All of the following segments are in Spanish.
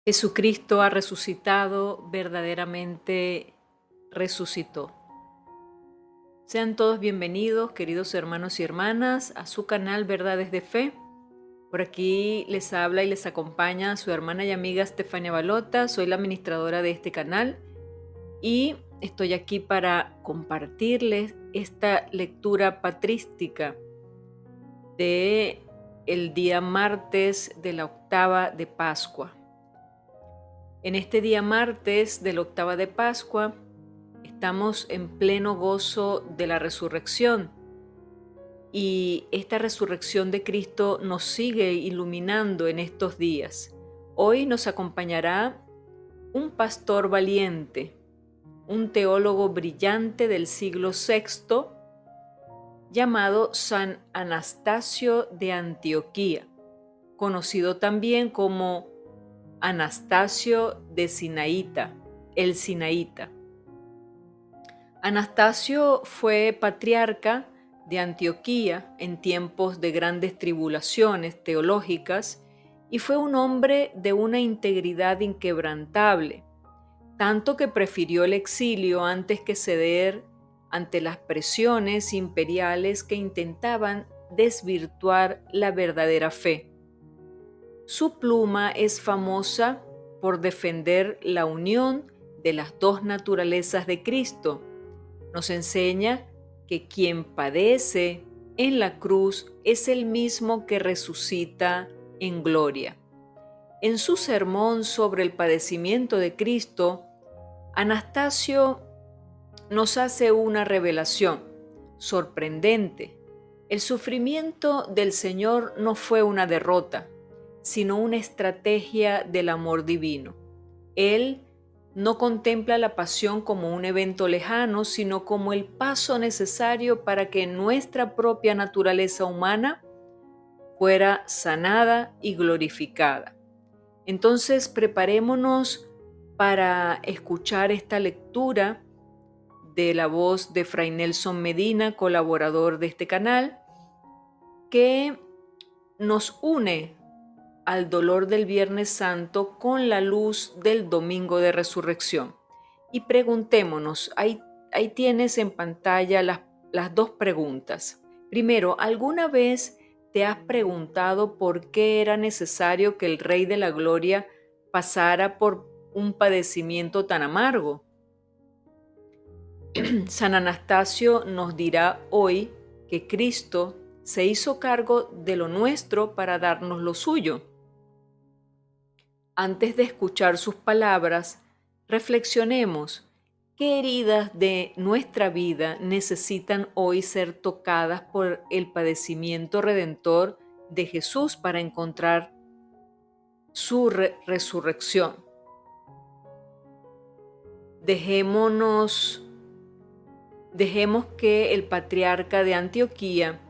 Jesucristo ha resucitado, verdaderamente resucitó. Sean todos bienvenidos, queridos hermanos y hermanas, a su canal Verdades de Fe. Por aquí les habla y les acompaña su hermana y amiga Stefania Balota. Soy la administradora de este canal y estoy aquí para compartirles esta lectura patrística de el día martes de la octava de Pascua. En este día martes de la octava de Pascua estamos en pleno gozo de la resurrección y esta resurrección de Cristo nos sigue iluminando en estos días. Hoy nos acompañará un pastor valiente, un teólogo brillante del siglo VI llamado San Anastasio de Antioquía, conocido también como Anastasio de Sinaíta, el Sinaíta. Anastasio fue patriarca de Antioquía en tiempos de grandes tribulaciones teológicas y fue un hombre de una integridad inquebrantable, tanto que prefirió el exilio antes que ceder ante las presiones imperiales que intentaban desvirtuar la verdadera fe. Su pluma es famosa por defender la unión de las dos naturalezas de Cristo. Nos enseña que quien padece en la cruz es el mismo que resucita en gloria. En su sermón sobre el padecimiento de Cristo, Anastasio nos hace una revelación sorprendente. El sufrimiento del Señor no fue una derrota, sino una estrategia del amor divino. Él no contempla la pasión como un evento lejano, sino como el paso necesario para que nuestra propia naturaleza humana fuera sanada y glorificada. Entonces, preparémonos para escuchar esta lectura de la voz de Fray Nelson Medina, colaborador de este canal, que nos une al dolor del Viernes Santo con la luz del Domingo de Resurrección. Y preguntémonos, ahí tienes en pantalla las dos preguntas. Primero, ¿alguna vez te has preguntado por qué era necesario que el Rey de la Gloria pasara por un padecimiento tan amargo? San Anastasio nos dirá hoy que Cristo se hizo cargo de lo nuestro para darnos lo suyo. Antes de escuchar sus palabras, reflexionemos qué heridas de nuestra vida necesitan hoy ser tocadas por el padecimiento redentor de Jesús para encontrar su resurrección. Dejemos que el patriarca de Antioquía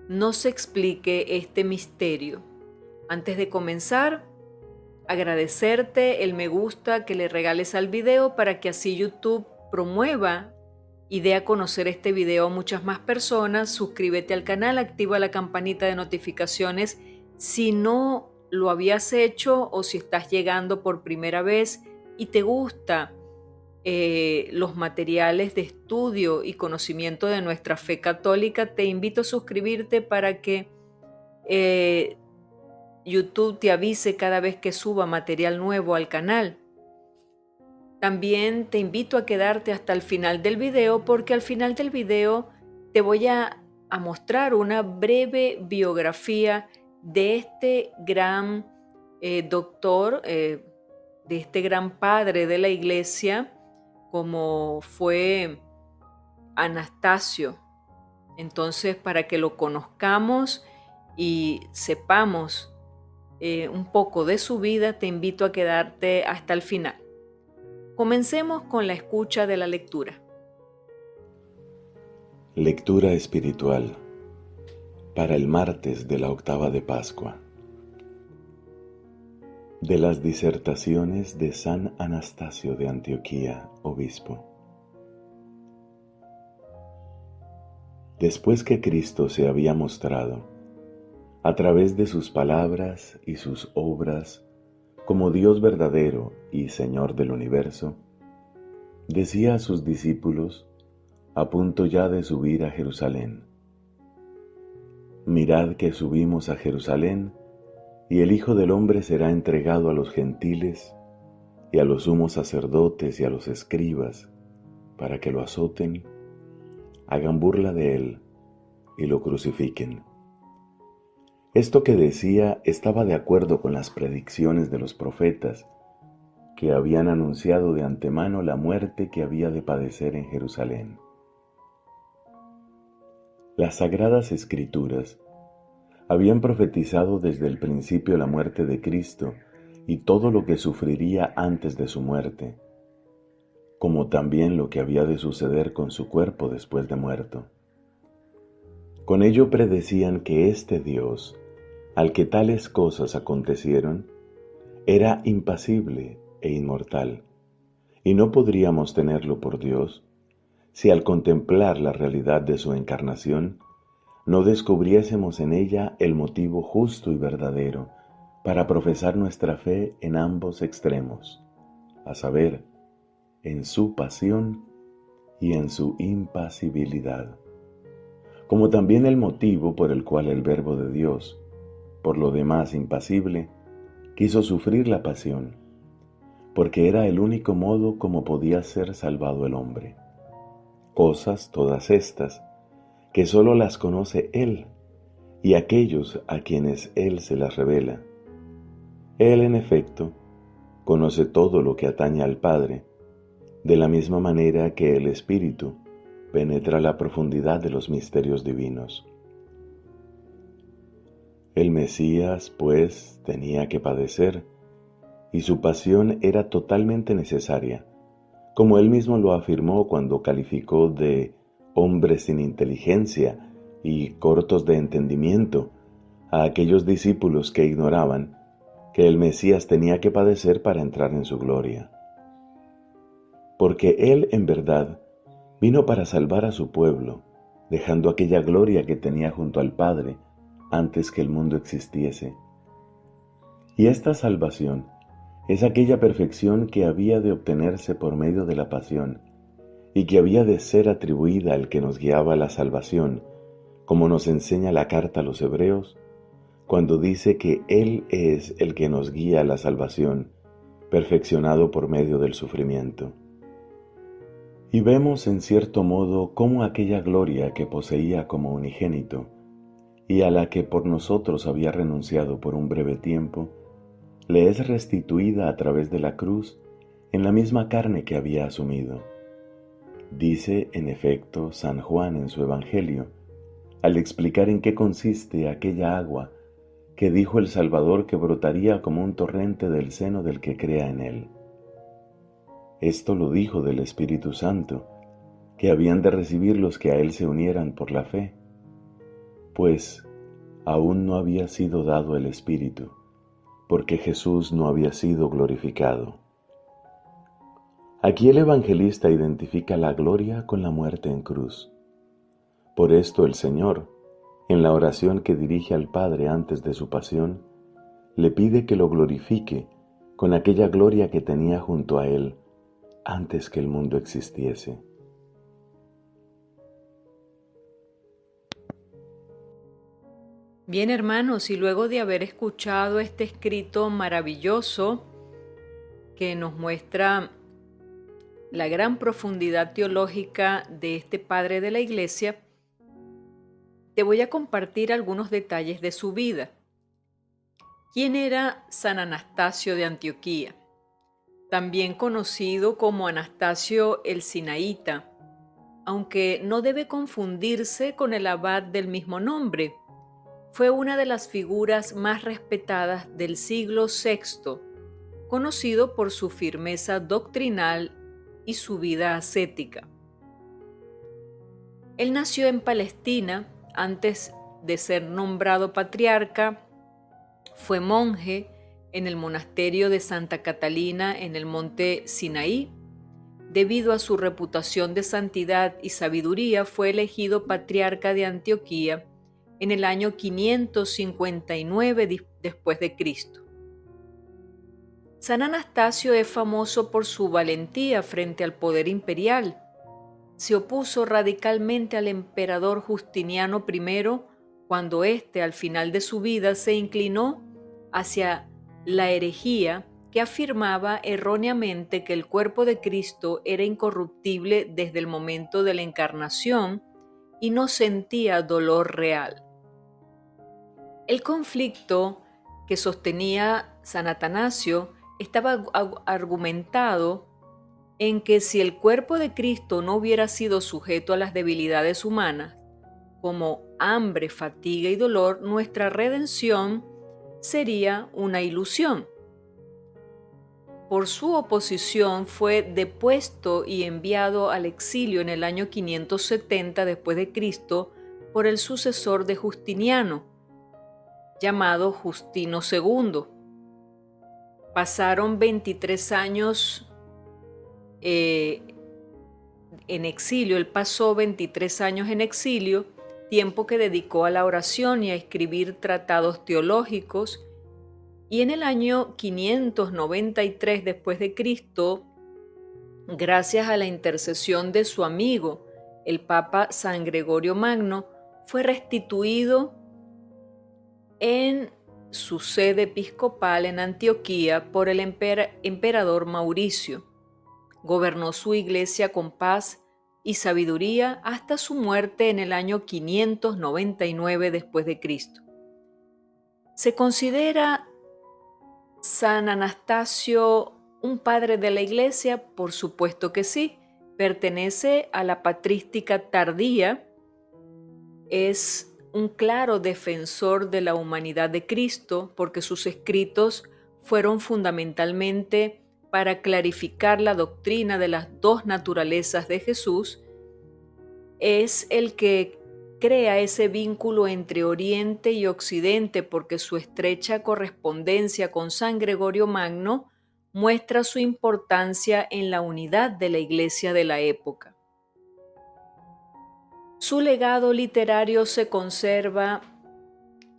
nos explique este misterio. Antes de comenzar, agradecerte el me gusta que le regales al video para que así YouTube promueva y dé a conocer este video a muchas más personas. Suscríbete al canal, activa la campanita de notificaciones si no lo habías hecho o si estás llegando por primera vez y te gusta los materiales de estudio y conocimiento de nuestra fe católica. Te invito a suscribirte para que YouTube te avise cada vez que suba material nuevo al canal. También te invito a quedarte hasta el final del video, porque al final del video te voy a mostrar una breve biografía de este gran doctor, de este gran padre de la iglesia, como fue Anastasio. Entonces, para que lo conozcamos y sepamos un poco de su vida, te invito a quedarte hasta el final. Comencemos con la escucha de la lectura. Lectura espiritual para el martes de la octava de Pascua. De las disertaciones de San Anastasio de Antioquía, obispo. Después que Cristo se había mostrado, a través de sus palabras y sus obras, como Dios verdadero y Señor del universo, decía a sus discípulos, a punto ya de subir a Jerusalén: Mirad que subimos a Jerusalén, y el Hijo del Hombre será entregado a los gentiles y a los sumos sacerdotes y a los escribas, para que lo azoten, hagan burla de él y lo crucifiquen. Esto que decía estaba de acuerdo con las predicciones de los profetas, que habían anunciado de antemano la muerte que había de padecer en Jerusalén. Las Sagradas Escrituras habían profetizado desde el principio la muerte de Cristo y todo lo que sufriría antes de su muerte, como también lo que había de suceder con su cuerpo después de muerto. Con ello predecían que este Dios, al que tales cosas acontecieron, era impasible e inmortal, y no podríamos tenerlo por Dios si al contemplar la realidad de su encarnación no descubriésemos en ella el motivo justo y verdadero para profesar nuestra fe en ambos extremos, a saber, en su pasión y en su impasibilidad, como también el motivo por el cual el Verbo de Dios, por lo demás impasible, quiso sufrir la pasión, porque era el único modo como podía ser salvado el hombre. Cosas todas estas, que sólo las conoce Él y aquellos a quienes Él se las revela. Él, en efecto, conoce todo lo que atañe al Padre, de la misma manera que el Espíritu penetra la profundidad de los misterios divinos. El Mesías, pues, tenía que padecer, y su pasión era totalmente necesaria, como él mismo lo afirmó cuando calificó de hombres sin inteligencia y cortos de entendimiento a aquellos discípulos que ignoraban que el Mesías tenía que padecer para entrar en su gloria. Porque él, en verdad, vino para salvar a su pueblo, dejando aquella gloria que tenía junto al Padre antes que el mundo existiese. Y esta salvación es aquella perfección que había de obtenerse por medio de la pasión y que había de ser atribuida al que nos guiaba a la salvación, como nos enseña la carta a los Hebreos, cuando dice que Él es el que nos guía a la salvación, perfeccionado por medio del sufrimiento. Y vemos en cierto modo cómo aquella gloria que poseía como unigénito, y a la que por nosotros había renunciado por un breve tiempo, le es restituida a través de la cruz en la misma carne que había asumido. Dice, en efecto, San Juan en su Evangelio, al explicar en qué consiste aquella agua que dijo el Salvador que brotaría como un torrente del seno del que crea en él. Esto lo dijo del Espíritu Santo, que habían de recibir los que a él se unieran por la fe, pues aún no había sido dado el Espíritu, porque Jesús no había sido glorificado. Aquí el evangelista identifica la gloria con la muerte en cruz. Por esto el Señor, en la oración que dirige al Padre antes de su pasión, le pide que lo glorifique con aquella gloria que tenía junto a él antes que el mundo existiese. Bien, hermanos, y luego de haber escuchado este escrito maravilloso que nos muestra la gran profundidad teológica de este padre de la Iglesia, te voy a compartir algunos detalles de su vida. ¿Quién era San Anastasio de Antioquía? También conocido como Anastasio el Sinaíta, aunque no debe confundirse con el abad del mismo nombre. Fue una de las figuras más respetadas del siglo VI, conocido por su firmeza doctrinal y su vida ascética. Él nació en Palestina antes de ser nombrado patriarca, fue monje en el monasterio de Santa Catalina en el monte Sinaí. Debido a su reputación de santidad y sabiduría, fue elegido patriarca de Antioquía en el año 559 después de Cristo. San Anastasio es famoso por su valentía frente al poder imperial. Se opuso radicalmente al emperador Justiniano I cuando éste, al final de su vida, se inclinó hacia la herejía que afirmaba erróneamente que el cuerpo de Cristo era incorruptible desde el momento de la encarnación y no sentía dolor real. El conflicto que sostenía San Atanasio estaba argumentado en que si el cuerpo de Cristo no hubiera sido sujeto a las debilidades humanas, como hambre, fatiga y dolor, nuestra redención sería una ilusión. Por su oposición fue depuesto y enviado al exilio en el año 570 después de Cristo por el sucesor de Justiniano, llamado Justino II. Pasaron 23 años en exilio. Él pasó 23 años en exilio, tiempo que dedicó a la oración y a escribir tratados teológicos. Y en el año 593 después de Cristo, gracias a la intercesión de su amigo, el Papa San Gregorio Magno, fue restituido en su sede episcopal en Antioquía por el emperador Mauricio. Gobernó su iglesia con paz y sabiduría hasta su muerte en el año 599 después de Cristo. ¿Se considera San Anastasio un padre de la iglesia? Por supuesto que sí. Pertenece a la patrística tardía. Es un claro defensor de la humanidad de Cristo porque sus escritos fueron fundamentalmente para clarificar la doctrina de las dos naturalezas de Jesús. Es el que crea ese vínculo entre Oriente y Occidente porque su estrecha correspondencia con San Gregorio Magno muestra su importancia en la unidad de la Iglesia de la época. Su legado literario se conserva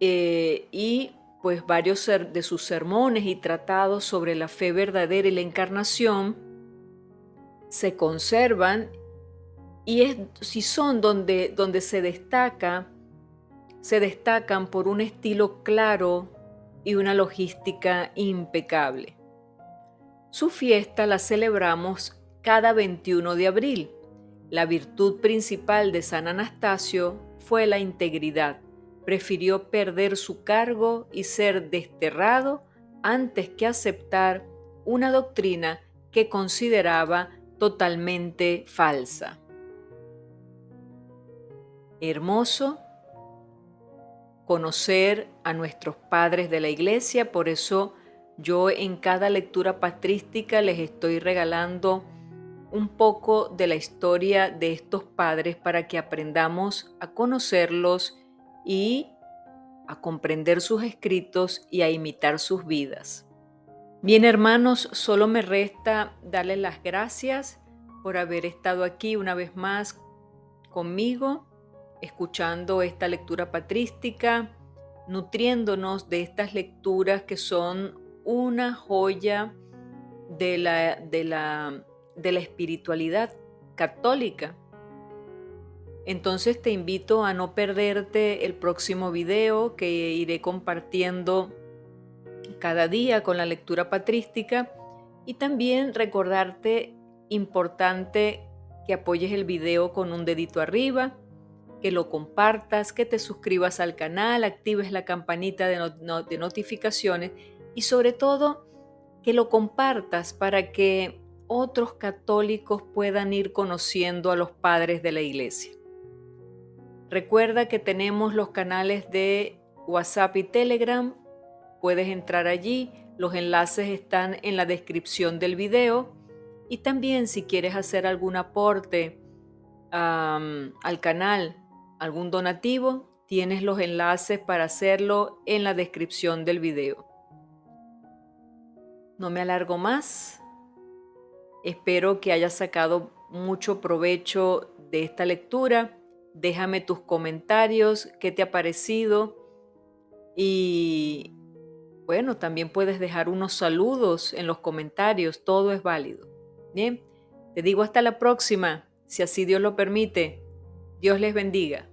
y pues varios de sus sermones y tratados sobre la fe verdadera y la encarnación se conservan y son donde se destacan por un estilo claro y una logística impecable. Su fiesta la celebramos cada 21 de abril. La virtud principal de San Anastasio fue la integridad. Prefirió perder su cargo y ser desterrado antes que aceptar una doctrina que consideraba totalmente falsa. Hermoso conocer a nuestros padres de la Iglesia, por eso yo en cada lectura patrística les estoy regalando un poco de la historia de estos padres para que aprendamos a conocerlos y a comprender sus escritos y a imitar sus vidas. Bien, hermanos, solo me resta darles las gracias por haber estado aquí una vez más conmigo, escuchando esta lectura patrística, nutriéndonos de estas lecturas que son una joya de la espiritualidad católica. Entonces te invito a no perderte el próximo video que iré compartiendo cada día con la lectura patrística y también recordarte importante que apoyes el video con un dedito arriba, que lo compartas, que te suscribas al canal, actives la campanita de notificaciones y sobre todo que lo compartas para que otros católicos puedan ir conociendo a los padres de la Iglesia. Recuerda que tenemos los canales de WhatsApp y Telegram. Puedes entrar allí. Los enlaces están en la descripción del video. Y también si quieres hacer algún aporte al canal, algún donativo, tienes los enlaces para hacerlo en la descripción del video. No me alargo más. Espero que hayas sacado mucho provecho de esta lectura. Déjame tus comentarios, qué te ha parecido y Bueno, también puedes dejar unos saludos en los comentarios, todo es válido. Bien, te digo hasta la próxima, si así Dios lo permite. Dios les bendiga.